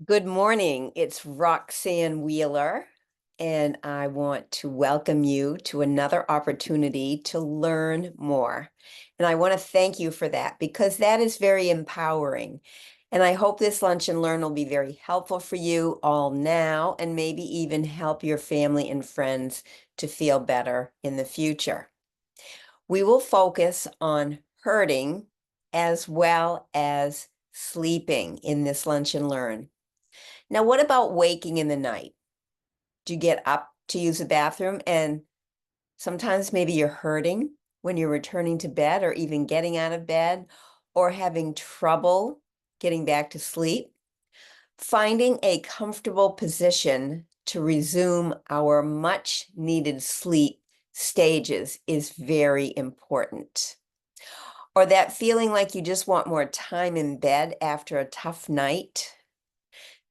Good morning. It's Roxanne Wheeler, and I want to welcome you to another opportunity to learn more. And I want to thank you for that because that is very empowering. And I hope this Lunch and Learn will be very helpful for you all now and maybe even help your family and friends to feel better in the future. We will focus on hurting as well as sleeping in this Lunch and Learn. Now, what about waking in the night? Do you get up to use the bathroom and sometimes maybe you're hurting when you're returning to bed or even getting out of bed or having trouble getting back to sleep? Finding a comfortable position to resume our much needed sleep stages is very important. Or that feeling like you just want more time in bed after a tough night.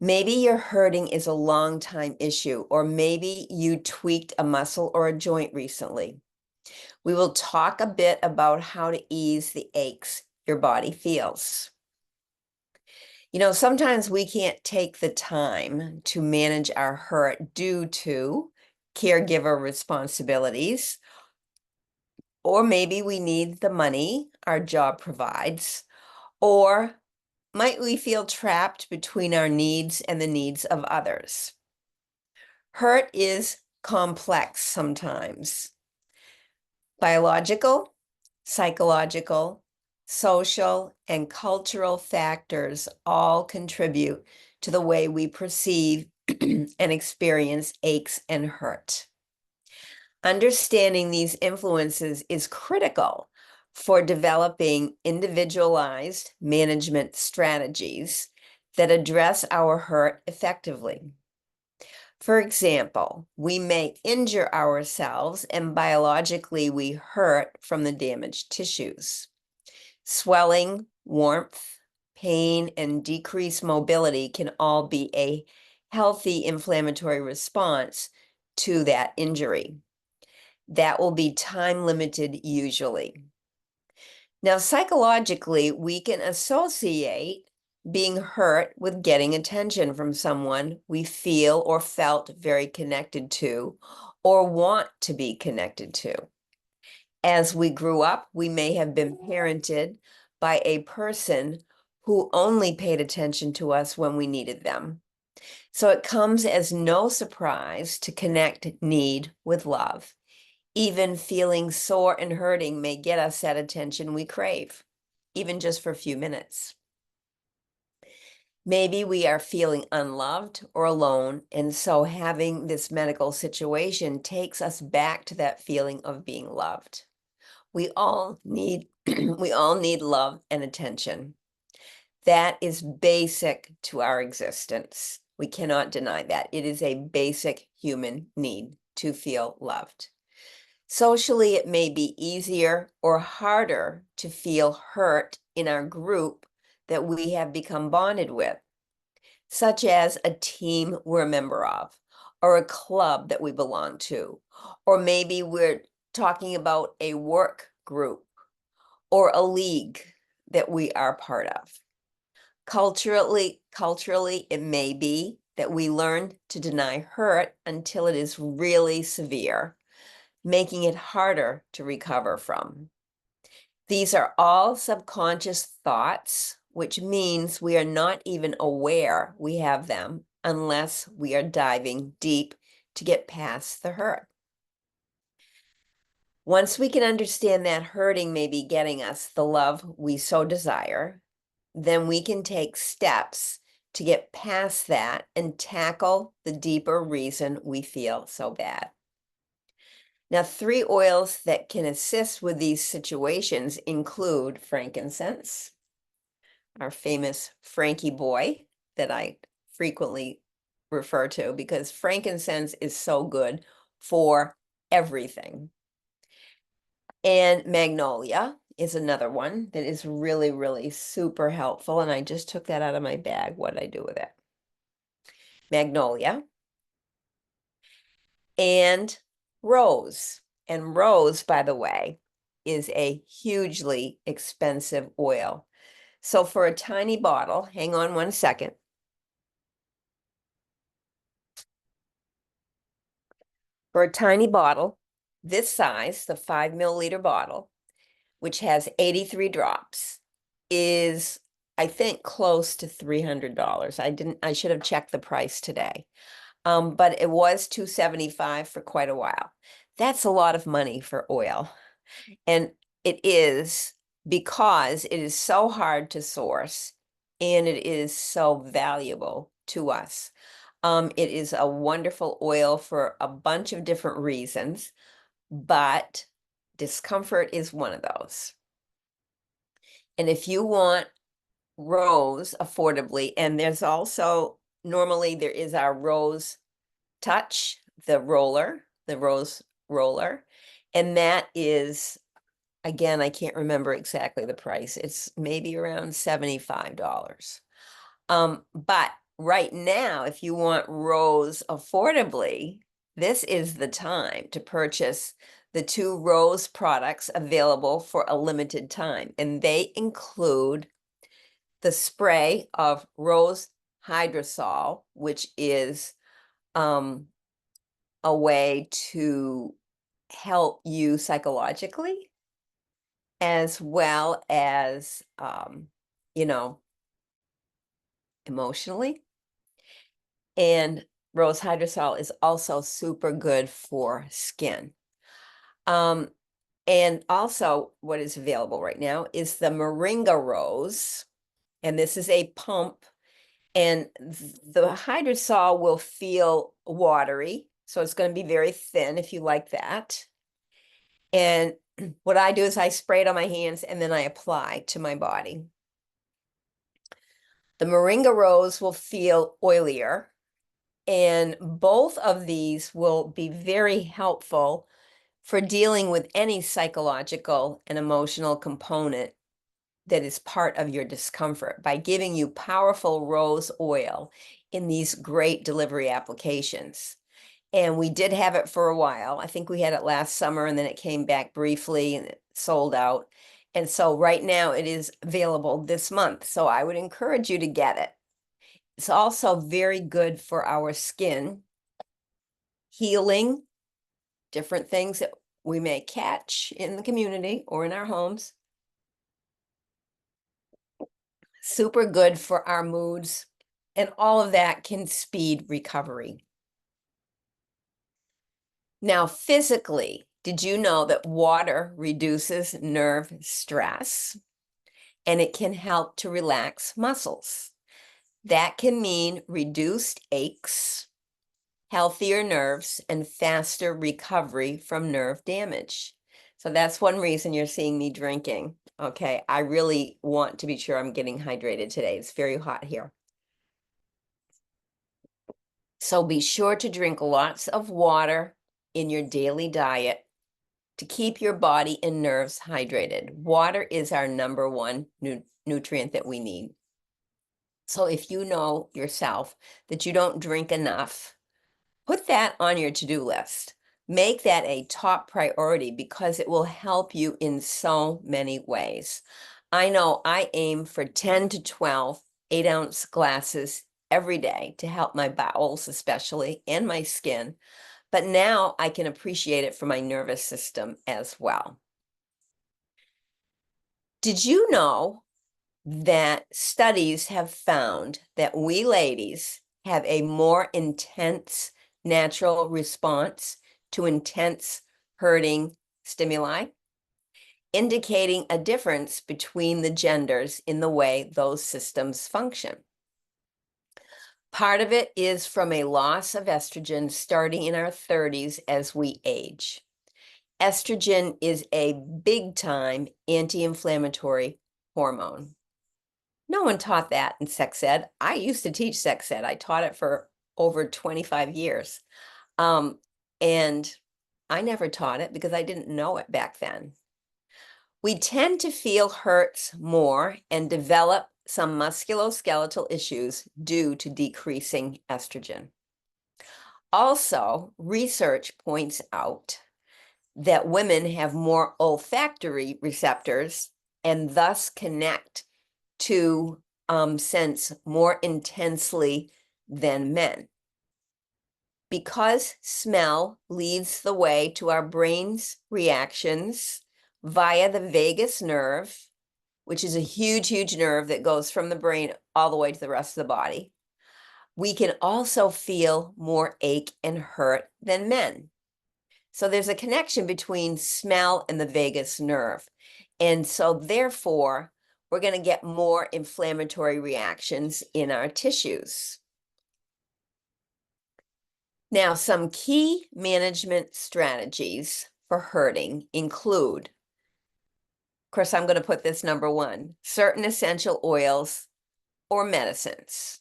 Maybe your hurting is a long time issue, or maybe you tweaked a muscle or a joint recently. We will talk a bit about how to ease the aches your body feels. Sometimes we can't take the time to manage our hurt due to caregiver responsibilities, or maybe we need the money our job provides, or might we feel trapped between our needs and the needs of others? Hurt is complex sometimes. Biological, psychological, social, and cultural factors all contribute to the way we perceive and experience aches and hurt. Understanding these influences is critical for developing individualized management strategies that address our hurt effectively. For example, we may injure ourselves and biologically we hurt from the damaged tissues. Swelling, warmth, pain, and decreased mobility can all be a healthy inflammatory response to that injury. That will be time limited usually. Now, psychologically, we can associate being hurt with getting attention from someone we feel or felt very connected to or want to be connected to. As we grew up, we may have been parented by a person who only paid attention to us when we needed them. So it comes as no surprise to connect need with love. Even feeling sore and hurting may get us that attention we crave, even just for a few minutes. Maybe we are feeling unloved or alone, and so having this medical situation takes us back to that feeling of being loved. We all need we all need love and attention. That is basic to our existence. We cannot deny that. It is a basic human need to feel loved. Socially, it may be easier or harder to feel hurt in our group that we have become bonded with, such as a team we're a member of, or a club that we belong to, or maybe we're talking about a work group or a league that we are part of. Culturally, it may be that we learn to deny hurt until it is really severe, making it harder to recover from. These are all subconscious thoughts, which means we are not even aware we have them unless we are diving deep to get past the hurt. Once we can understand that hurting may be getting us the love we so desire, then we can take steps to get past that and tackle the deeper reason we feel so bad. Now, 3 oils that can assist with these situations include frankincense, our famous Frankie boy that I frequently refer to because frankincense is so good for everything. And magnolia is another one that is really, really super helpful. And I just took that out of my bag. What did I do with it? Magnolia and rose. And rose, by the way, is a hugely expensive oil. So for a tiny bottle, hang on one second. For a tiny bottle, this size, the 5 milliliter bottle, which has 83 drops, is, I think, close to $300. I should have checked the price today. But it was $275 for quite a while. That's a lot of money for oil. And it is because it is so hard to source and it is so valuable to us. It is a wonderful oil for a bunch of different reasons, but discomfort is one of those. And if you want rose affordably, and there's also, normally there is our rose touch, the rose roller, and that is, again, I can't remember exactly the price. It's maybe around $75. But right now, if you want rose affordably, this is the time to purchase the 2 rose products available for a limited time. And they include the spray of rose hydrosol, which is a way to help you psychologically, as well as, you know, emotionally. And rose hydrosol is also super good for skin. And also what is available right now is the Moringa Rose, and this is a pump, and the hydrosol will feel watery, so it's going to be very thin if you like that. And what I do is I spray it on my hands and then I apply to my body. The Moringa Rose will feel oilier, and both of these will be very helpful for dealing with any psychological and emotional component that is part of your discomfort by giving you powerful rose oil in these great delivery applications. And we did have it for a while. I think we had it last summer and then it came back briefly and it sold out. And so right now it is available this month. So I would encourage you to get it. It's also very good for our skin, healing different things that we may catch in the community or in our homes. Super good for our moods, and all of that can speed recovery. Now, physically, did you know that water reduces nerve stress and it can help to relax muscles? That can mean reduced aches, healthier nerves, and faster recovery from nerve damage. So that's one reason you're seeing me drinking. Okay, I really want to be sure I'm getting hydrated today. It's very hot here. So be sure to drink lots of water in your daily diet to keep your body and nerves hydrated. Water is our number one nutrient that we need. So if you know yourself that you don't drink enough, put that on your to-do list. Make that a top priority because it will help you in so many ways. I know I aim for 10 to 12 8-ounce glasses every day to help my bowels, especially, and my skin. But now I can appreciate it for my nervous system as well. Did you know that studies have found that we ladies have a more intense natural response to intense hurting stimuli, indicating a difference between the genders in the way those systems function? Part of it is from a loss of estrogen starting in our 30s as we age. Estrogen is a big-time anti-inflammatory hormone. No one taught that in sex ed. I used to teach sex ed. I taught it for over 25 years. And I never taught it because I didn't know it back then. We tend to feel hurts more and develop some musculoskeletal issues due to decreasing estrogen. Also, research points out that women have more olfactory receptors and thus connect to sense more intensely than men. Because smell leads the way to our brain's reactions via the vagus nerve, which is a huge, huge nerve that goes from the brain all the way to the rest of the body, we can also feel more ache and hurt than men. So there's a connection between smell and the vagus nerve. And so therefore, we're going to get more inflammatory reactions in our tissues. Now, some key management strategies for hurting include, of course, I'm going to put this number one, certain essential oils or medicines.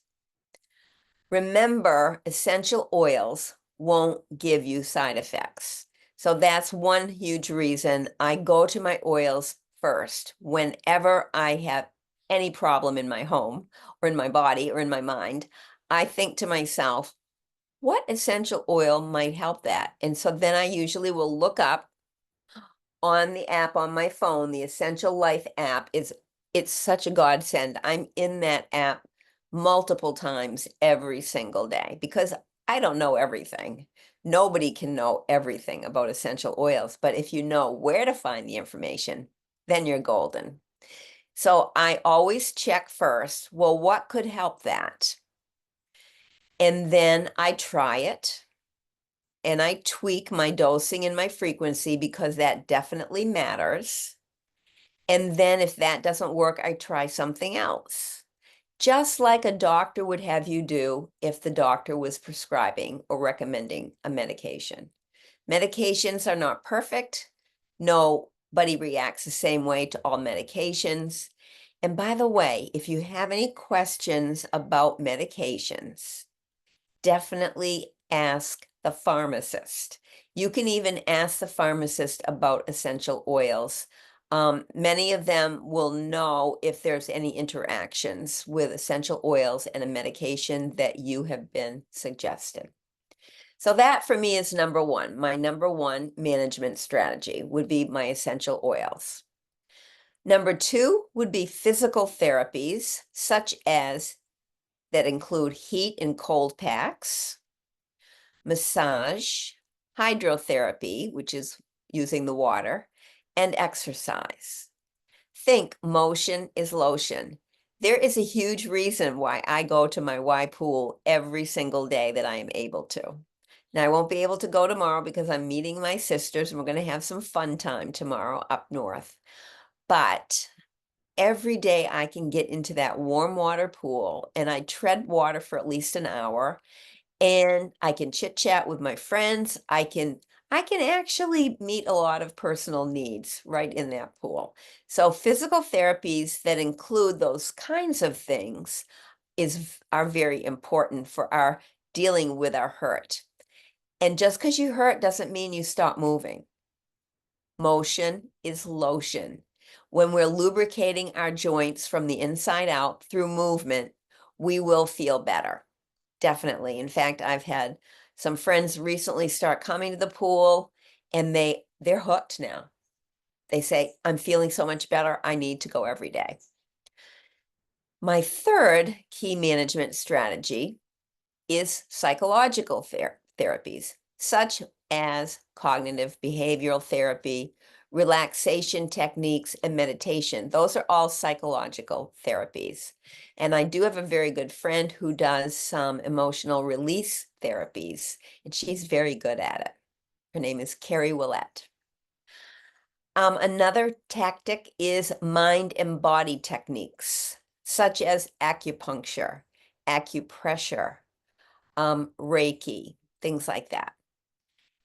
Remember, essential oils won't give you side effects. So that's one huge reason I go to my oils first whenever I have any problem in my home or in my body or in my mind. I think to myself, what essential oil might help that? And so then I usually will look up on the app on my phone. The Essential Life app it's such a godsend. I'm in that app multiple times every single day because I don't know everything. Nobody can know everything about essential oils, but if you know where to find the information, then you're golden. So I always check first, well, what could help that? And then I try it and I tweak my dosing and my frequency because that definitely matters. And then if that doesn't work, I try something else. Just like a doctor would have you do if the doctor was prescribing or recommending a medication. Medications are not perfect. Nobody reacts the same way to all medications. And by the way, if you have any questions about medications, definitely ask the pharmacist. You can even ask the pharmacist about essential oils. Many of them will know if there's any interactions with essential oils and a medication that you have been suggested. So that for me is number one. My number one management strategy would be my essential oils. Number two would be physical therapies, such as that include heat and cold packs, massage, hydrotherapy, which is using the water, and exercise. Think motion is lotion. There is a huge reason why I go to my Y pool every single day that I am able to. Now, I won't be able to go tomorrow because I'm meeting my sisters and we're going to have some fun time tomorrow up north. But every day I can get into that warm water pool and I tread water for at least an hour and I can chit chat with my friends. I can actually meet a lot of personal needs right in that pool. So physical therapies that include those kinds of things are very important for our dealing with our hurt. And just because you hurt doesn't mean you stop moving. Motion is lotion. When we're lubricating our joints from the inside out through movement, we will feel better. Definitely. In fact, I've had some friends recently start coming to the pool and they're hooked now. They say, I'm feeling so much better. I need to go every day. My third key management strategy is psychological therapies, such as cognitive behavioral therapy, relaxation techniques, and meditation. Those are all psychological therapies. And I do have a very good friend who does some emotional release therapies, and she's very good at it. Her name is Carrie Willett. Another tactic is mind and body techniques, such as acupuncture, acupressure, Reiki, things like that.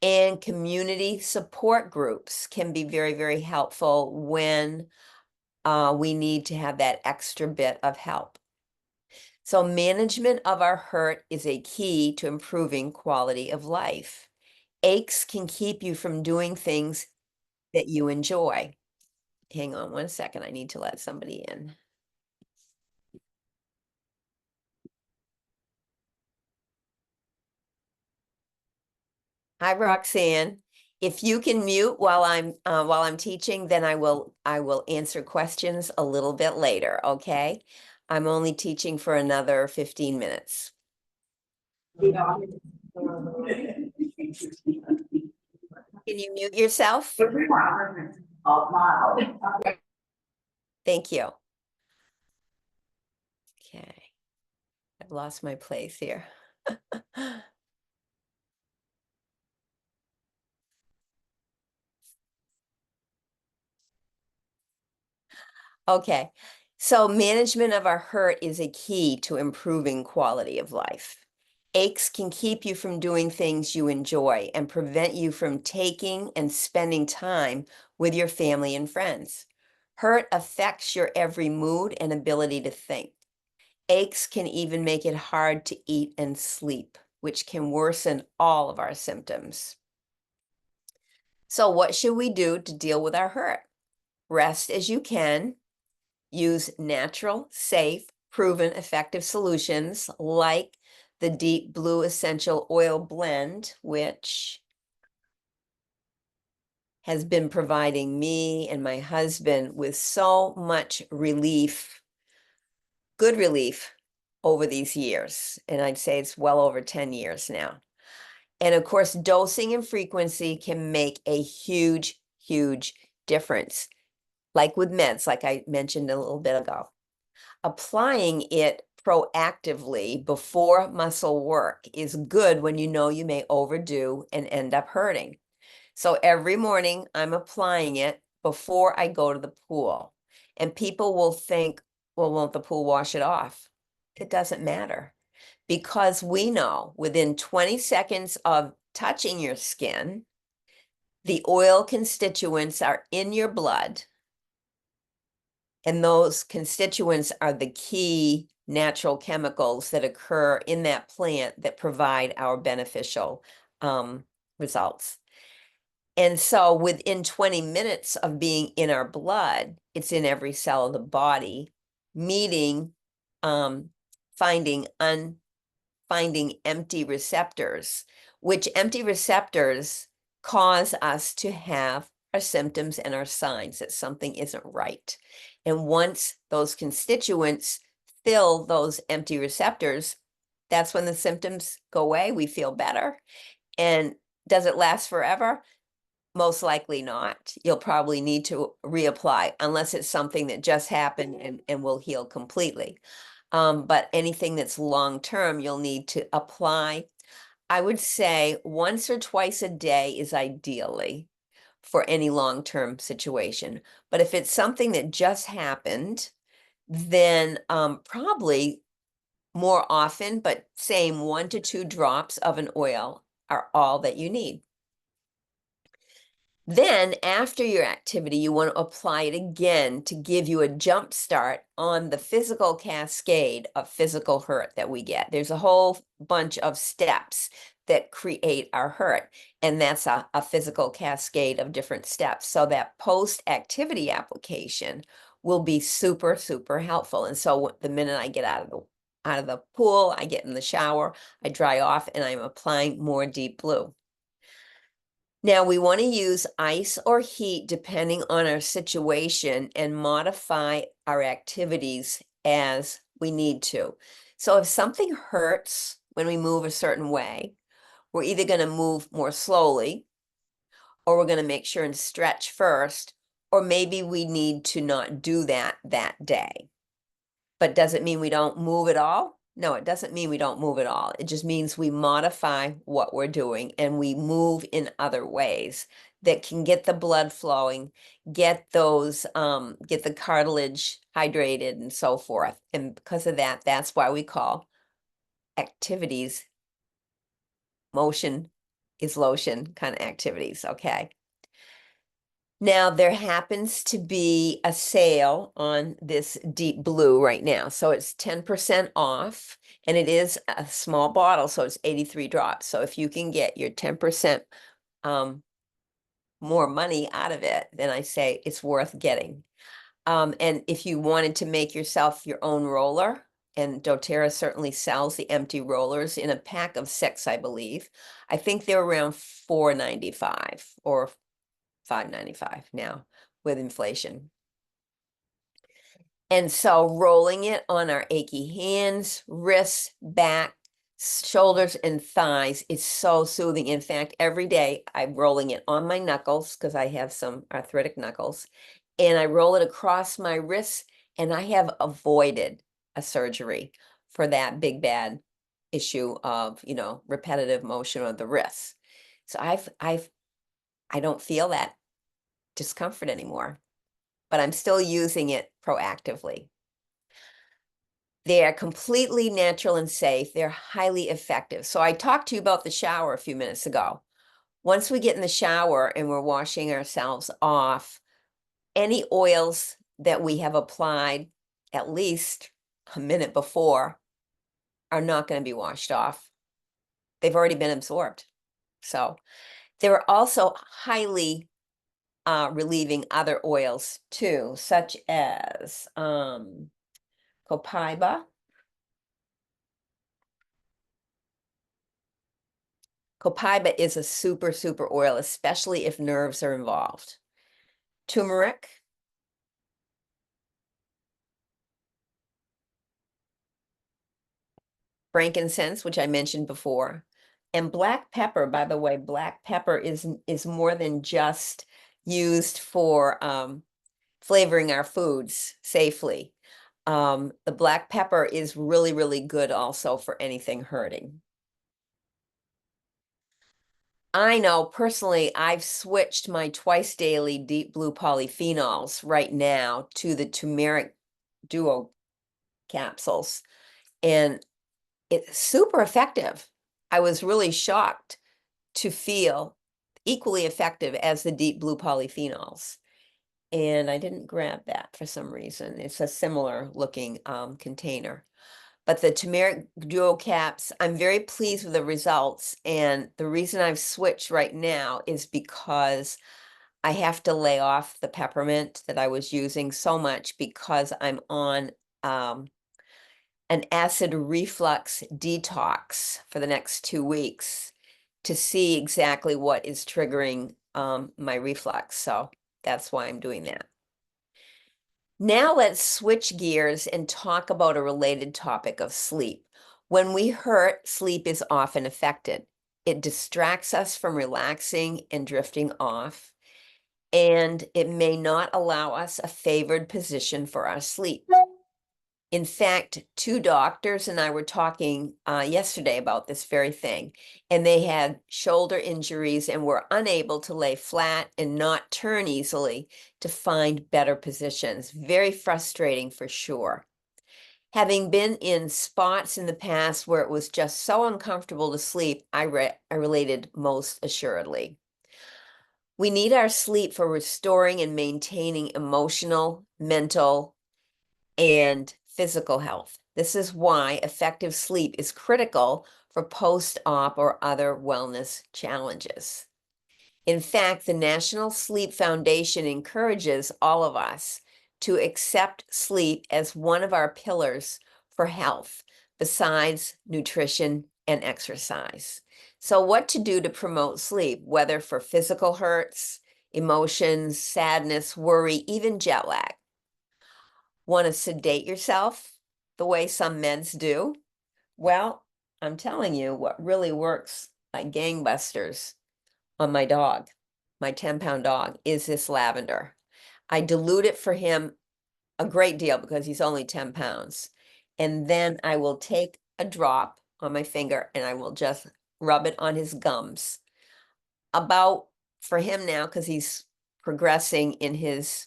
And community support groups can be very, very helpful when we need to have that extra bit of help. So management of our hurt is a key to improving quality of life. Aches can keep you from doing things that you enjoy. Hang on one second, I need to let somebody in. Hi, Roxanne. If you can mute while I'm teaching, then I will answer questions a little bit later, okay? I'm only teaching for another 15 minutes. Can you mute yourself? Thank you. Okay. I've lost my place here. Okay. So management of our hurt is a key to improving quality of life. Aches can keep you from doing things you enjoy and prevent you from taking and spending time with your family and friends. Hurt affects your every mood and ability to think. Aches can even make it hard to eat and sleep, which can worsen all of our symptoms. So what should we do to deal with our hurt? Rest as you can. Use natural, safe, proven, effective solutions like the Deep Blue Essential Oil Blend, which has been providing me and my husband with so much relief, good relief over these years. And I'd say it's well over 10 years now. And of course, dosing and frequency can make a huge, huge difference. Like with meds, like I mentioned a little bit ago. Applying it proactively before muscle work is good when you know you may overdo and end up hurting. So every morning I'm applying it before I go to the pool. And people will think, well, won't the pool wash it off? It doesn't matter because we know within 20 seconds of touching your skin, the oil constituents are in your blood. And those constituents are the key natural chemicals that occur in that plant that provide our beneficial results. And so within 20 minutes of being in our blood, it's in every cell of the body, meeting, finding empty receptors, which empty receptors cause us to have our symptoms and our signs that something isn't right. And once those constituents fill those empty receptors, that's when the symptoms go away. We feel better. And does it last forever? Most likely not. You'll probably need to reapply unless it's something that just happened and will heal completely. But anything that's long-term, you'll need to apply. I would say once or twice a day is ideally for any long-term situation. But if it's something that just happened, then probably more often, but same 1 to 2 drops of an oil are all that you need. Then after your activity, you want to apply it again to give you a jump start on the physical cascade of physical hurt that we get. There's a whole bunch of steps that create our hurt, and that's a physical cascade of different steps. So that post-activity application will be super, super helpful. And so the minute I get out of the pool, I get in the shower, I dry off, and I'm applying more Deep Blue. Now we want to use ice or heat depending on our situation and modify our activities as we need to. So if something hurts when we move a certain way, we're either going to move more slowly or we're going to make sure and stretch first, or maybe we need to not do that day. But does it mean we don't move at all? No, it doesn't mean we don't move at all. It just means we modify what we're doing and we move in other ways that can get the blood flowing, get the cartilage hydrated and so forth. And because of that, that's why we call activities motion is lotion kind of activities, okay? Now, there happens to be a sale on this Deep Blue right now. So it's 10% off, and it is a small bottle, so it's 83 drops. So if you can get your 10% more money out of it, then I say it's worth getting. And if you wanted to make yourself your own roller, and doTERRA certainly sells the empty rollers in a pack of 6, I believe. I think they're around $4.95 or $5.95 now with inflation. And so rolling it on our achy hands, wrists, back, shoulders and thighs. It's so soothing. In fact, every day I'm rolling it on my knuckles because I have some arthritic knuckles, and I roll it across my wrists, and I have avoided a surgery for that big bad issue of, repetitive motion of the wrists. So I don't feel that discomfort anymore, but I'm still using it proactively. They are completely natural and safe. They're highly effective. So I talked to you about the shower a few minutes ago. Once we get in the shower and we're washing ourselves off, any oils that we have applied at least a minute before are not going to be washed off. They've already been absorbed. So there are also highly relieving other oils too, such as copaiba. Copaiba is a super, super oil, especially if nerves are involved. Turmeric, frankincense, which I mentioned before, and black pepper. By the way, black pepper is more than just used for flavoring our foods safely. The black pepper is really, really good also for anything hurting. I know personally, I've switched my twice daily deep blue polyphenols right now to the turmeric duo capsules, and it's super effective. I was really shocked to feel equally effective as the deep blue polyphenols. And I didn't grab that for some reason. It's a similar looking container. But the turmeric duo caps, I'm very pleased with the results. And the reason I've switched right now is because I have to lay off the peppermint that I was using so much because I'm on an acid reflux detox for the next 2 weeks to see exactly what is triggering my reflux. So that's why I'm doing that. Now let's switch gears and talk about a related topic of sleep. When we hurt, sleep is often affected. It distracts us from relaxing and drifting off, and it may not allow us a favored position for our sleep. In fact, two doctors and I were talking yesterday about this very thing, and they had shoulder injuries and were unable to lay flat and not turn easily to find better positions. Very frustrating for sure. Having been in spots in the past where it was just so uncomfortable to sleep, I related most assuredly. We need our sleep for restoring and maintaining emotional, mental, and physical health. This is why effective sleep is critical for post-op or other wellness challenges. In fact, the National Sleep Foundation encourages all of us to accept sleep as one of our pillars for health, besides nutrition and exercise. So what to do to promote sleep, whether for physical hurts, emotions, sadness, worry, even jet lag? Want to sedate yourself the way some meds do? Well, I'm telling you what really works like gangbusters on my dog, my 10-pound dog, is this lavender. I dilute it for him a great deal because he's only 10 pounds. And then I will take a drop on my finger and I will just rub it on his gums. About for him now, because he's progressing in his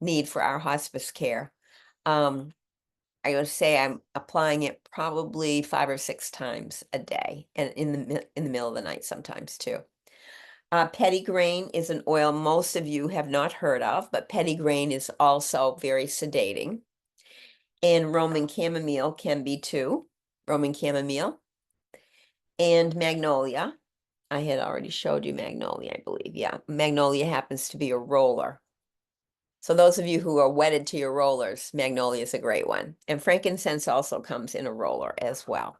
need for our hospice care. I would say I'm applying it probably 5 or 6 times a day, and in the middle of the night sometimes too. Petitgrain is an oil most of you have not heard of, but petitgrain is also very sedating. And Roman chamomile can be too. Roman chamomile and magnolia. I had already showed you magnolia, I believe. Yeah, magnolia happens to be a roller. So those of you who are wedded to your rollers, magnolia is a great one. And frankincense also comes in a roller as well.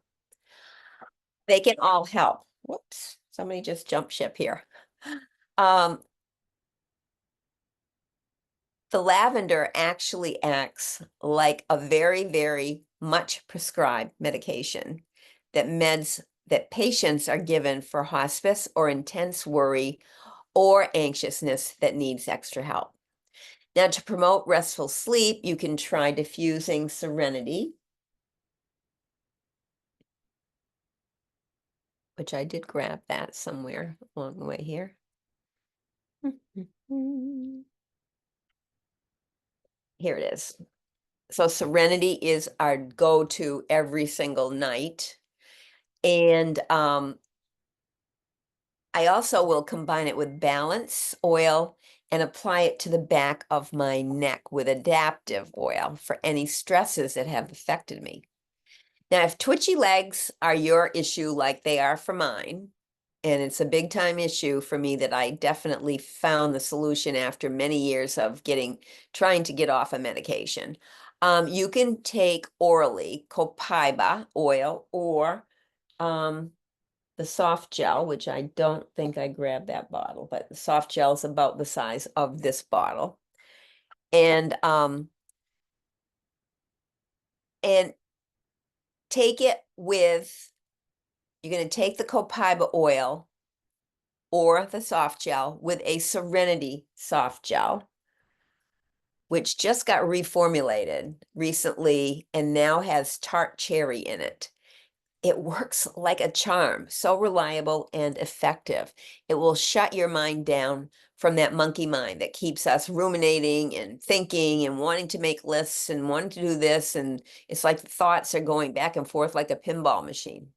They can all help. Whoops, somebody just jumped ship here. Um, the lavender actually acts like a very, very much prescribed medication that patients are given for hospice or intense worry or anxiousness that needs extra help. Now, to promote restful sleep, you can try diffusing Serenity, which I did grab that somewhere along the way here. Here it is. So Serenity is our go-to every single night. And I also will combine it with Balance oil and apply it to the back of my neck with Adaptive oil for any stresses that have affected me. Now, if twitchy legs are your issue like they are for mine, and it's a big time issue for me that I definitely found the solution after many years of trying to get off a medication. You can take orally copaiba oil or the soft gel, which I don't think I grabbed that bottle, but the soft gel is about the size of this bottle. And take it with, you're going to take the copaiba oil or the soft gel with a Serenity soft gel, which just got reformulated recently and now has tart cherry in it. It works like a charm, so reliable and effective. It will shut your mind down from that monkey mind that keeps us ruminating and thinking and wanting to make lists and wanting to do this. And it's like the thoughts are going back and forth like a pinball machine.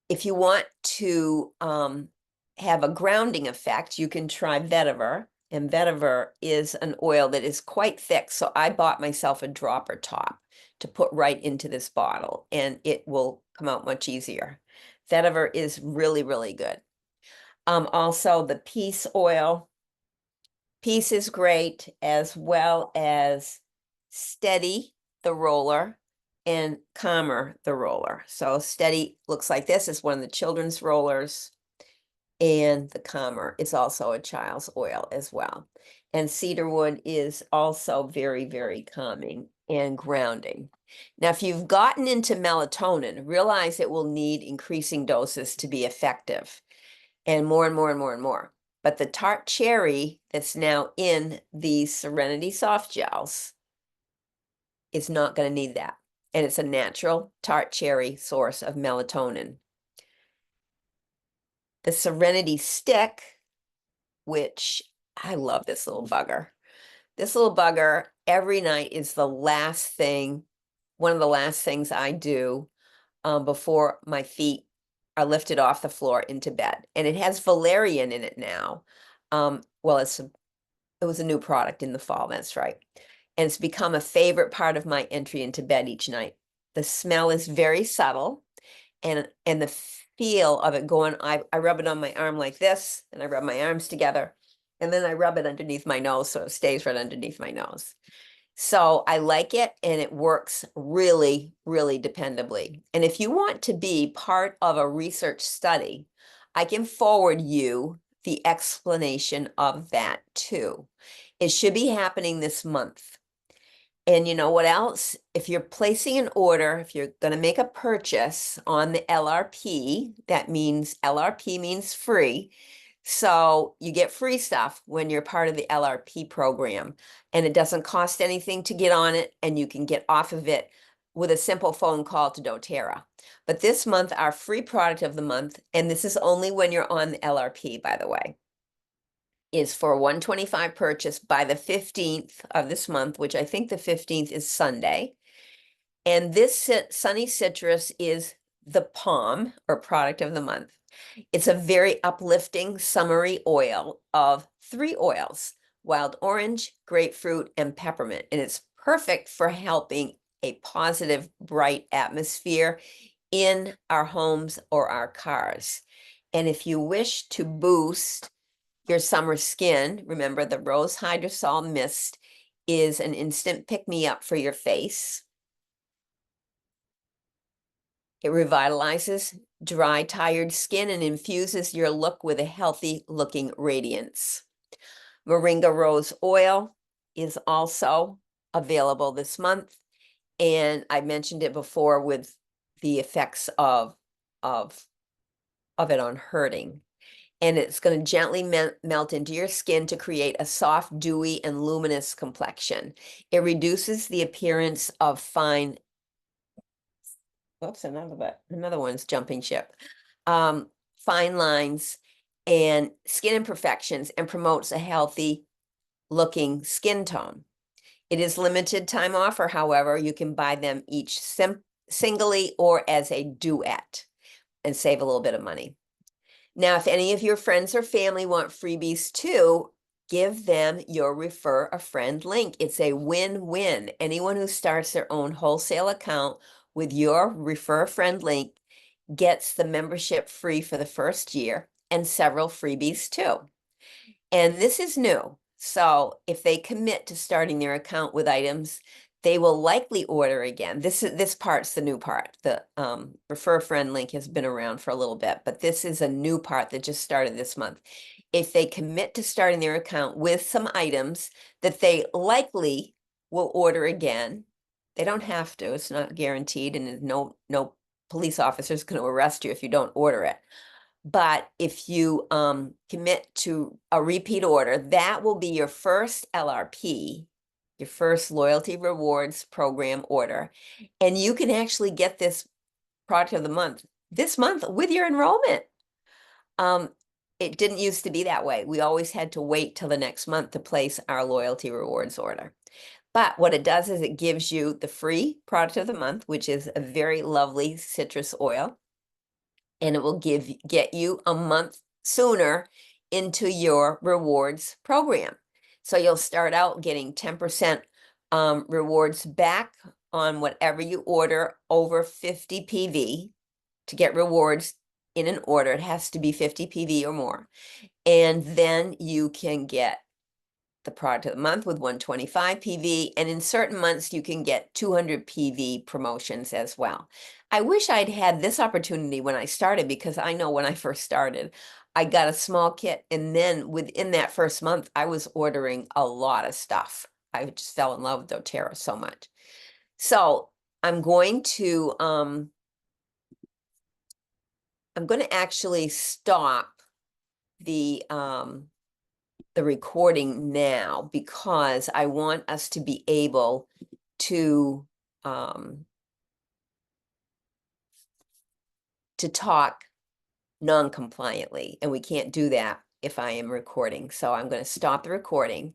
If you want to have a grounding effect, you can try vetiver. And vetiver is an oil that is quite thick. So I bought myself a dropper top to put right into this bottle, and it will come out much easier. Vetiver is really, really good. Also, the Peace oil. Peace is great, as well as Steady, the roller, and Calmer, the roller. So Steady looks like this. It's one of the children's rollers, and the Calmer is also a child's oil as well. And cedarwood is also very, very calming and grounding. Now, if you've gotten into melatonin, realize it will need increasing doses to be effective, and more and more and more and more. But the tart cherry that's now in these Serenity soft gels is not going to need that. And it's a natural tart cherry source of melatonin. The Serenity stick, which I love this little bugger. This little bugger every night is one of the last things I do before my feet are lifted off the floor into bed. And it has valerian in it now. Well, it was a new product in the fall, that's right. And it's become a favorite part of my entry into bed each night. The smell is very subtle, and the feel of it going, I rub it on my arm like this, and I rub my arms together, and then I rub it underneath my nose so it stays right underneath my nose. So I like it, and it works really, really dependably. And if you want to be part of a research study, I can forward you the explanation of that too. It should be happening this month. And you know what else? If you're placing an order, if you're going to make a purchase on the LRP, that means LRP means free. So you get free stuff when you're part of the LRP program, and it doesn't cost anything to get on it, and you can get off of it with a simple phone call to doTERRA. But this month, our free product of the month, and this is only when you're on the LRP, by the way, is for a 125 purchase by the 15th of this month, which I think the 15th is Sunday. And this Sunny Citrus is the POM, or product of the month. It's a very uplifting summery oil of 3 oils: wild orange, grapefruit, and peppermint. And it's perfect for helping a positive, bright atmosphere in our homes or our cars. And if you wish to boost your summer skin, remember the Rose Hydrosol Mist is an instant pick-me-up for your face. It revitalizes dry, tired skin and infuses your look with a healthy-looking radiance. Moringa Rose Oil is also available this month. And I mentioned it before with the effects of it on hurting. And it's going to gently melt into your skin to create a soft, dewy, and luminous complexion. It reduces the appearance of fine, whoops, another one's jumping ship. Fine lines and skin imperfections, and promotes a healthy looking skin tone. It is limited time offer, however, you can buy them each singly or as a duet and save a little bit of money. Now, if any of your friends or family want freebies too, give them your refer a friend link. It's a win-win. Anyone who starts their own wholesale account with your refer a friend link gets the membership free for the first year and several freebies too. And this is new. So if they commit to starting their account with items, they will likely order again. This part's the new part. The refer a friend link has been around for a little bit, but this is a new part that just started this month. If they commit to starting their account with some items that they likely will order again, they don't have to. It's not guaranteed, and no police officer is going to arrest you if you don't order it. But if you commit to a repeat order, that will be your first LRP, your first loyalty rewards program order. And you can actually get this product of the month this month with your enrollment. It didn't used to be that way. We always had to wait till the next month to place our loyalty rewards order. But what it does is it gives you the free product of the month, which is a very lovely citrus oil. And it will get you a month sooner into your rewards program. So you'll start out getting 10% rewards back on whatever you order over 50 PV to get rewards in an order. It has to be 50 PV or more. And then you can get the product of the month with 125 PV, and in certain months you can get 200 PV promotions as well. I wish I'd had this opportunity when I started, because I know when I first started, I got a small kit, and then within that first month, I was ordering a lot of stuff. I just fell in love with doTERRA so much. So I'm going to actually stop the recording now, because I want us to be able to talk non-compliantly, and we can't do that if I am recording. So I'm going to stop the recording.